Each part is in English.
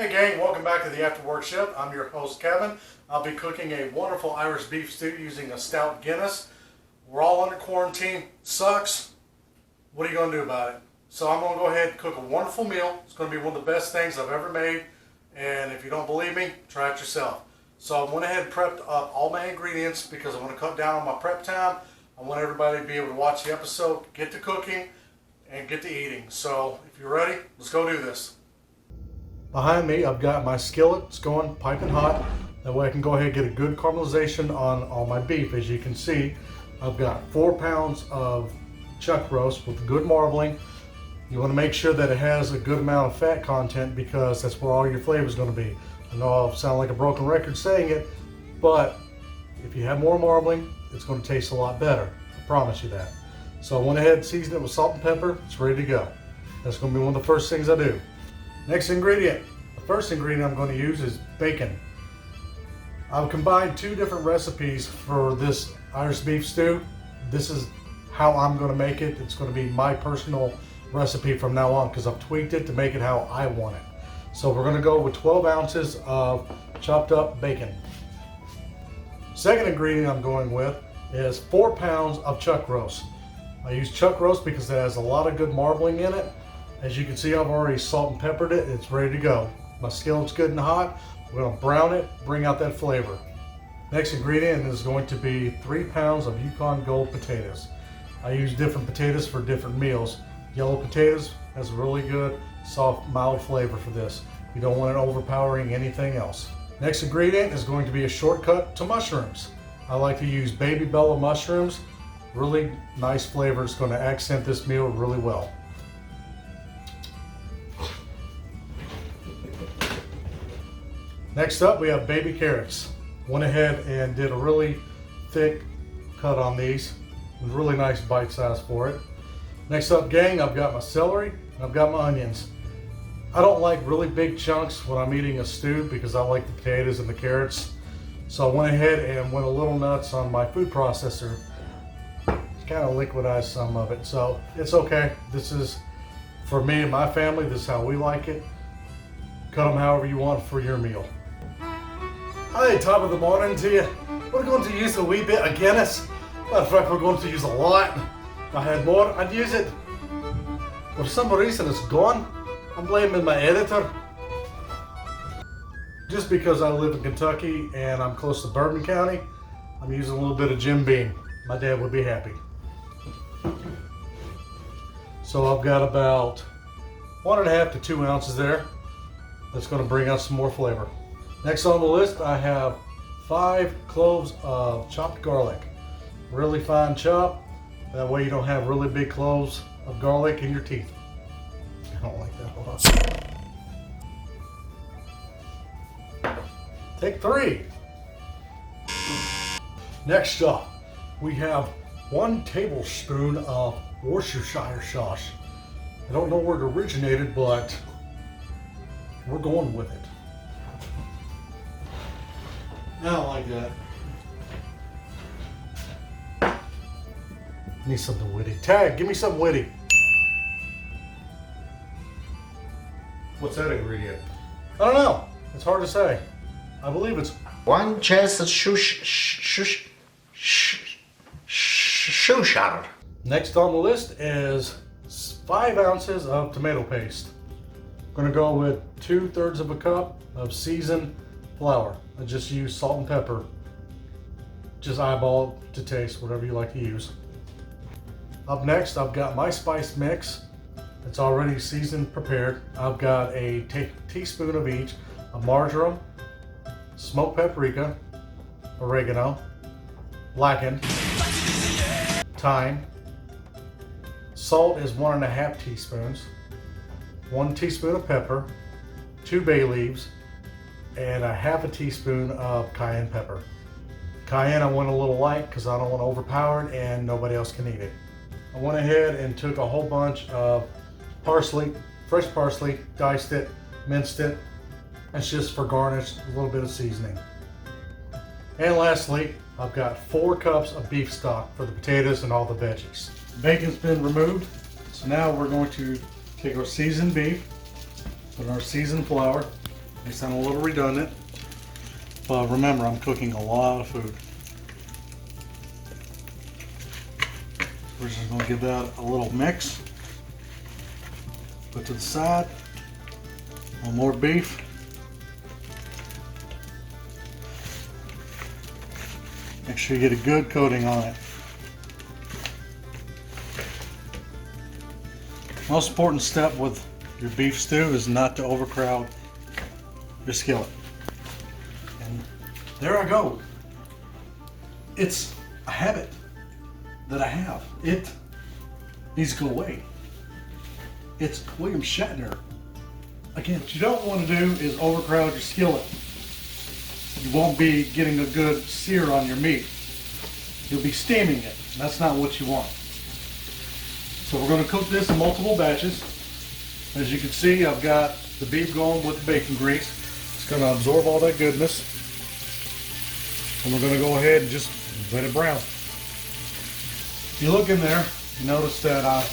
Hey gang, welcome back to the After Work Shift. I'm your host Kevin. I'll be cooking a wonderful Irish beef stew using a stout Guinness. We're all under quarantine. Sucks. What are you going to do about it? So I'm going to go ahead and cook a wonderful meal. It's going to be one of the best things I've ever made. And if you don't believe me, try it yourself. So I went ahead and prepped up all my ingredients because I want to cut down on my prep time. I want everybody to be able to watch the episode, get to cooking, and get to eating. So if you're ready, let's go do this. Behind me, I've got my skillet. It's going piping hot. That way I can go ahead and get a good caramelization on all my beef. As you can see, I've got 4 pounds of chuck roast with good marbling. You want to make sure that it has a good amount of fat content because that's where all your flavor is going to be. I know I sound like a broken record saying it, but if you have more marbling, it's going to taste a lot better. I promise you that. So I went ahead and seasoned it with salt and pepper. It's ready to go. That's going to be one of the first things I do. Next ingredient. The first ingredient I'm going to use is bacon. I've combined 2 different recipes for this Irish beef stew. This is how I'm going to make it. It's going to be my personal recipe from now on because I've tweaked it to make it how I want it. So we're going to go with 12 ounces of chopped up bacon. Second ingredient I'm going with is 4 pounds of chuck roast. I use chuck roast because it has a lot of good marbling in it. As you can see, I've already salt and peppered it. It's ready to go. My skillet's good and hot. We're going to brown it, bring out that flavor. Next ingredient is going to be 3 pounds of Yukon Gold potatoes. I use different potatoes for different meals. Yellow potatoes has a really good, soft, mild flavor for this. You don't want it overpowering anything else. Next ingredient is going to be a shortcut to mushrooms. I like to use baby Bella mushrooms. Really nice flavor. It's going to accent this meal really well. Next up, we have baby carrots. Went ahead and did a really thick cut on these. Really nice bite size for it. Next up, gang, I've got my celery and I've got my onions. I don't like really big chunks when I'm eating a stew because I like the potatoes and the carrots. So I went ahead and went a little nuts on my food processor. Kind of liquidized some of it, so it's okay. This is for me and my family. This is how we like it. Cut them however you want for your meal. Hi, top of the morning to you. We're going to use a wee bit of Guinness. Matter of fact, we're going to use a lot. If I had more, I'd use it. For some reason, it's gone. I'm blaming my editor. Just because I live in Kentucky and I'm close to Bourbon County, I'm using a little bit of Jim Beam. My dad would be happy. So I've got about 1.5 to 2 ounces there. That's going to bring out some more flavor. Next on the list, I have 5 cloves of chopped garlic. Really fine chop. That way you don't have really big cloves of garlic in your teeth. I don't like that a lot. Take 3. Next up, we have 1 tablespoon of Worcestershire sauce. I don't know where it originated, but we're going with it. I don't like that. Need something witty. Tag, give me something witty. What's that ingredient? I don't know. It's hard to say. I believe it's 1 chest of shoe shatter. Next on the list is 5 ounces of tomato paste. I'm going to go with 2/3 of a cup of seasoned flour. I just use salt and pepper. Just eyeball to taste, whatever you like to use. Up next, I've got my spice mix. It's already seasoned, prepared. I've got a teaspoon of each of marjoram, smoked paprika, oregano, blackened, thyme. Salt is 1.5 teaspoons, 1 teaspoon of pepper, 2 bay leaves, and 1/2 teaspoon of cayenne pepper. Cayenne I went a little light because I don't want to overpower it and nobody else can eat it. I went ahead and took a whole bunch of parsley, fresh parsley, diced it, minced it. That's just for garnish, a little bit of seasoning. And lastly, I've got 4 cups of beef stock for the potatoes and all the veggies. Bacon's been removed, so now we're going to take our seasoned beef, put in our seasoned flour, They sound a little redundant, but remember, I'm cooking a lot of food. We're just going to give that a little mix. Put to the side. A little more beef. Make sure you get a good coating on it. Most important step with your beef stew is not to overcrowd your skillet. And there I go. It's a habit that I have. It needs to go away. It's William Shatner. Again, what you don't want to do is overcrowd your skillet. You won't be getting a good sear on your meat. You'll be steaming it. That's not what you want. So we're going to cook this in multiple batches. As you can see, I've got the beef going with the bacon grease. It's going to absorb all that goodness. And we're going to go ahead and just let it brown. If you look in there, you notice that I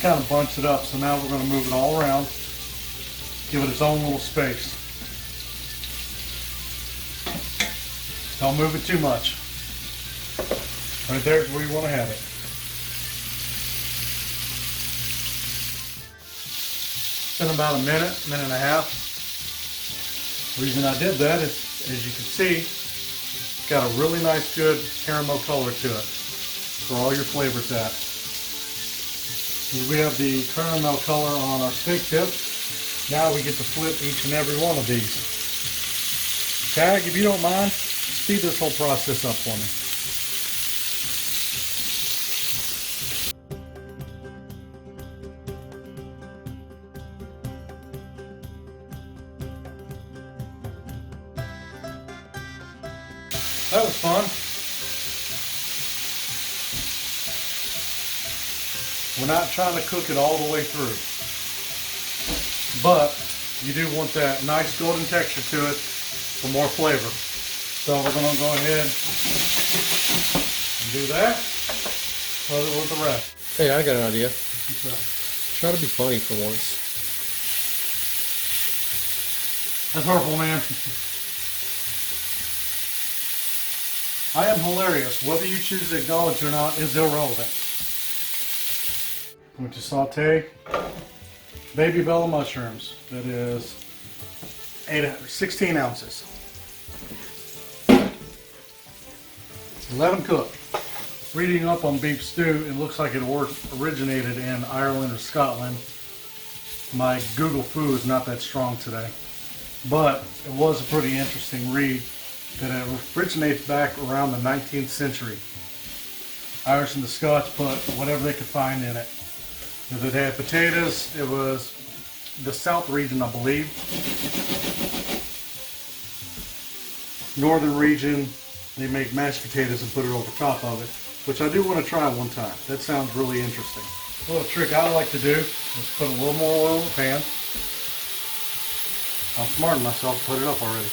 kind of bunched it up. So now we're going to move it all around. Give it its own little space. Don't move it too much. Right there is where you want to have it. It's been about a minute and a half. The reason I did that is, as you can see, it's got a really nice good caramel color to it. For all your flavors at. We have the caramel color on our steak tips. Now we get to flip each and every one of these. Tag, if you don't mind, speed this whole process up for me. That was fun. We're not trying to cook it all the way through. But you do want that nice golden texture to it for more flavor. So we're going to go ahead and do that. Put it with the rest. Hey, I got an idea. What's that? Try to be funny for once. That's hurtful, man. I am hilarious. Whether you choose to acknowledge it or not is irrelevant. I'm going to saute baby bella mushrooms. That is 16 ounces. 11 cooked. Reading up on beef stew, it looks like it originated in Ireland or Scotland. My Google Foo is not that strong today. But it was a pretty interesting read that it originates back around the 19th century. Irish and the Scots put whatever they could find in it. If it had potatoes, it was the south region, I believe. Northern region, they make mashed potatoes and put it over top of it, which I do want to try one time. That sounds really interesting. A little trick I like to do is put a little more oil in the pan. I'm smart myself to put it up already.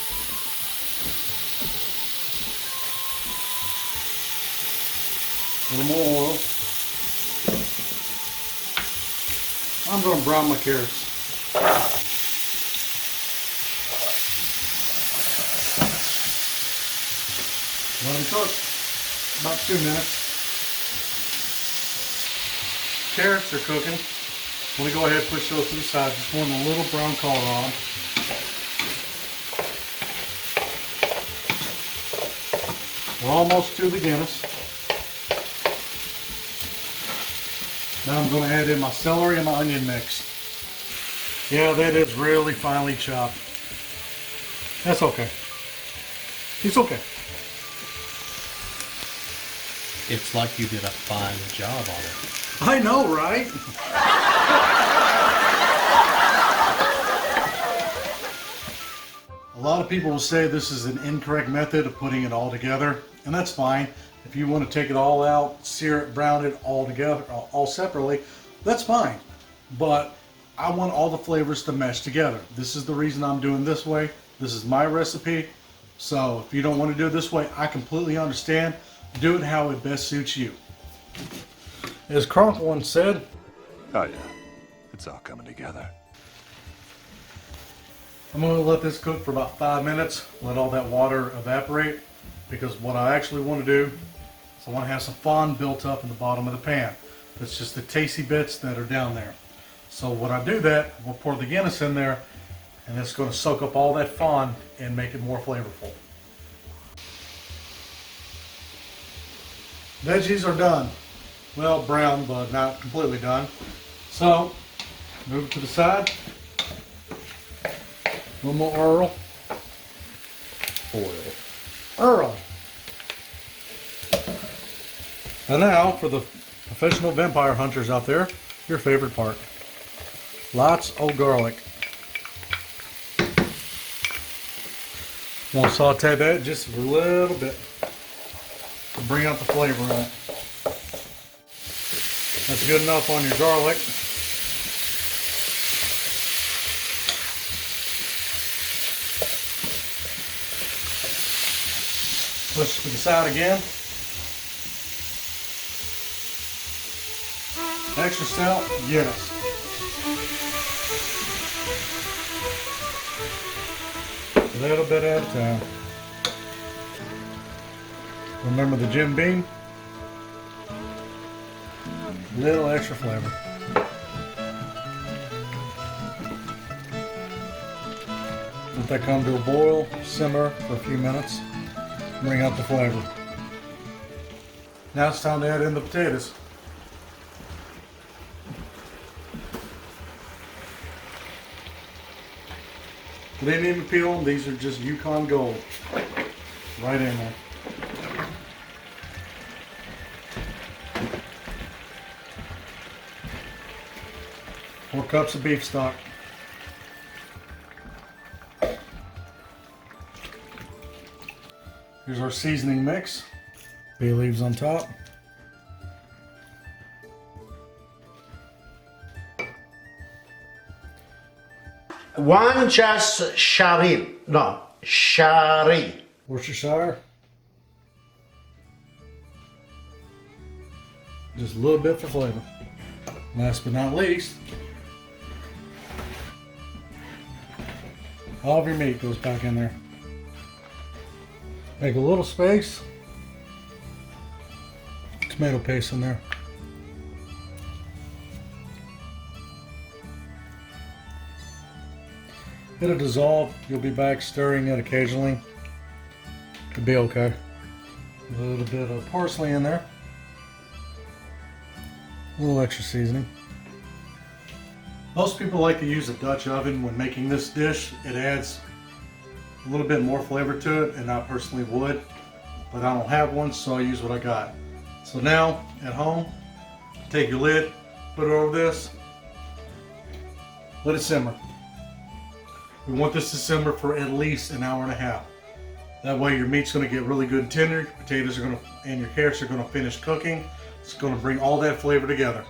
A little more oil. I'm going to brown my carrots. Let them cook about 2 minutes. Carrots are cooking. I'm going to go ahead and push those to the side. Just want a little brown color on them. We're almost to the Guinness. Now I'm going to add in my celery and my onion mix. Yeah, that is really finely chopped. That's okay. It's okay. It's like you did a fine job on it. I know, right? A lot of people will say this is an incorrect method of putting it all together, and that's fine. If you want to take it all out, sear it, brown it all together, all separately, that's fine. But I want all the flavors to mesh together. This is the reason I'm doing this way. This is my recipe. So if you don't want to do it this way, I completely understand. Do it how it best suits you. As Kronk once said, oh yeah, it's all coming together. I'm going to let this cook for about 5 minutes, let all that water evaporate, because what I actually want to do is I want to have some fond built up in the bottom of the pan. It's just the tasty bits that are down there. So when I do that, we'll pour the Guinness in there, and it's going to soak up all that fond and make it more flavorful. Veggies are done. Well, brown, but not completely done. So, move it to the side. A little more Earl. Earl. And now, for the professional vampire hunters out there, your favorite part. Lots of garlic. I'm going to saute that just a little bit to bring out the flavor in it. That's good enough on your garlic. Push to the side again. Extra stout Guinness. A little bit at a time. Remember the Jim Beam? A little extra flavor. Let that come to a boil, simmer for a few minutes, bring out the flavor. Now it's time to add in the potatoes. They didn't even peel them, these are just Yukon Gold. Right in there. Four cups of beef stock. Here's our seasoning mix. Bay leaves on top. One just shari. No, shari. Worcestershire. Just a little bit for flavor. Last but not least, all of your meat goes back in there. Make a little space. Tomato paste in there. It'll dissolve. You'll be back stirring it occasionally. Could be okay. A little bit of parsley in there. A little extra seasoning. Most people like to use a Dutch oven when making this dish. It adds a little bit more flavor to it, and I personally would, but I don't have one, so I use what I got. So now, at home, take your lid, put it over this, let it simmer. We want this to simmer for at least an hour and a half. That way your meat's going to get really good and tender, your potatoes are going to, and your carrots are going to finish cooking. It's going to bring all that flavor together.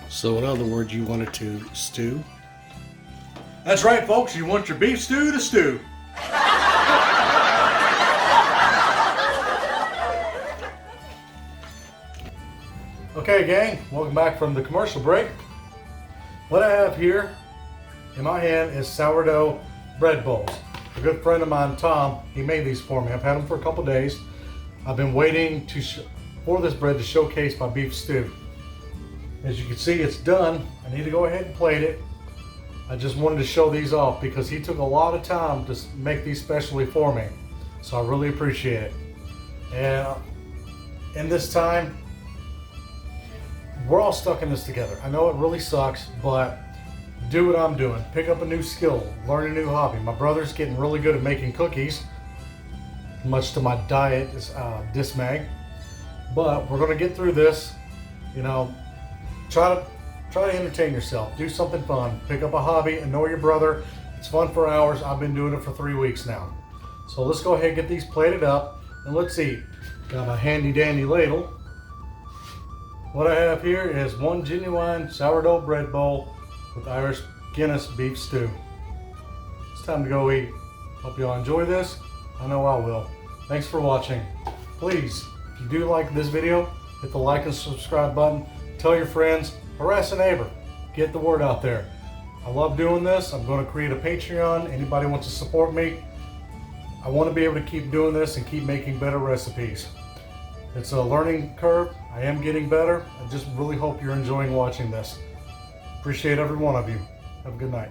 So in other words, you want it to stew? That's right, folks, you want your beef stew to stew. Okay, gang, welcome back from the commercial break. What I have here in my hand is sourdough bread bowls. A good friend of mine, Tom, he made these for me. I've had them for a couple days. I've been waiting for this bread to showcase my beef stew. As you can see, it's done. I need to go ahead and plate it. I just wanted to show these off because he took a lot of time to make these specially for me. So I really appreciate it. And in this time, we're all stuck in this together. I know it really sucks, but do what I'm doing. Pick up a new skill, learn a new hobby. My brother's getting really good at making cookies, much to my diet dismay. But we're gonna get through this. You know, try to entertain yourself. Do something fun. Pick up a hobby, annoy your brother. It's fun for hours. I've been doing it for 3 weeks now. So let's go ahead and get these plated up and let's eat. Got my handy dandy ladle. What I have here is one genuine sourdough bread bowl with Irish Guinness beef stew. It's time to go eat. Hope y'all enjoy this. I know I will. Thanks for watching. Please, if you do like this video, hit the like and subscribe button. Tell your friends, harass a neighbor. Get the word out there. I love doing this. I'm going to create a Patreon. Anybody wants to support me, I want to be able to keep doing this and keep making better recipes. It's a learning curve. I am getting better. I just really hope you're enjoying watching this. Appreciate every one of you. Have a good night.